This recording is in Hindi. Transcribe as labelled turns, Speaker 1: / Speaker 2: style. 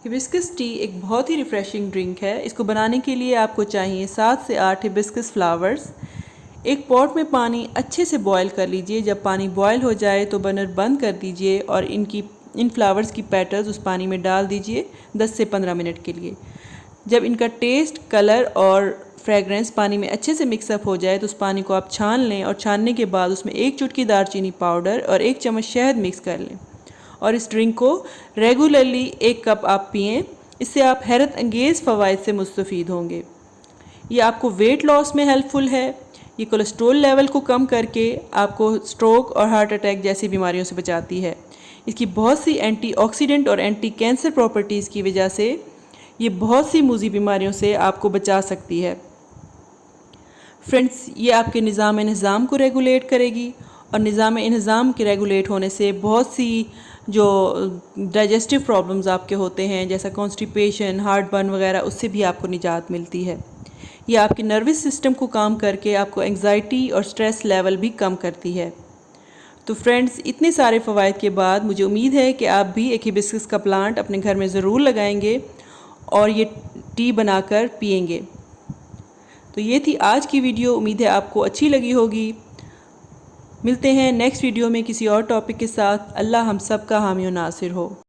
Speaker 1: हिबिस्कस टी एक बहुत ही रिफ़्रेशिंग ड्रिंक है। इसको बनाने के लिए आपको चाहिए 7 से 8 हिबिस्कस फ्लावर्स। एक पॉट में पानी अच्छे से बॉयल कर लीजिए। जब पानी बॉयल हो जाए तो बर्नर बंद कर दीजिए और इन फ्लावर्स की पेटल्स उस पानी में डाल दीजिए 10 से 15 मिनट के लिए। जब इनका टेस्ट, कलर और फ्रेगरेंस पानी में अच्छे से मिक्सअप हो जाए तो उस पानी को आप छान लें और छानने के बाद उसमें 1 चुटकी दालचीनी पाउडर और 1 चम्मच शहद मिक्स कर लें और इस ड्रिंक को रेगुलरली 1 कप आप पिएं। इससे आप हैरत अंगेज़ फ़वाइद से मुस्तफ़ीद होंगे। ये आपको वेट लॉस में हेल्पफुल है। ये कोलेस्ट्रॉल लेवल को कम करके आपको स्ट्रोक और हार्ट अटैक जैसी बीमारियों से बचाती है। इसकी बहुत सी एंटीऑक्सीडेंट और एंटी कैंसर प्रॉपर्टीज़ की वजह से ये बहुत सी मूज़ी बीमारियों से आपको बचा सकती है। फ्रेंड्स, ये आपके निज़ाम को रेगुलेट करेगी और निज़ाम के रेगुलेट होने से बहुत सी जो डाइजेस्टिव प्रॉब्लम्स आपके होते हैं जैसा कॉन्स्टिपेशन, हार्ट बर्न वगैरह, उससे भी आपको निजात मिलती है। ये आपके नर्वस सिस्टम को काम करके आपको एंग्जाइटी और स्ट्रेस लेवल भी कम करती है। तो फ्रेंड्स, इतने सारे फ़वाइद के बाद मुझे उम्मीद है कि आप भी एक हिबिस्कस का प्लांट अपने घर में ज़रूर लगाएंगे और ये टी बनाकर पिएंगे। तो ये थी आज की वीडियो। उम्मीद है आपको अच्छी लगी होगी। मिलते हैं नेक्स्ट वीडियो में किसी और टॉपिक के साथ। अल्लाह हम सब का हामी और नासिर हो।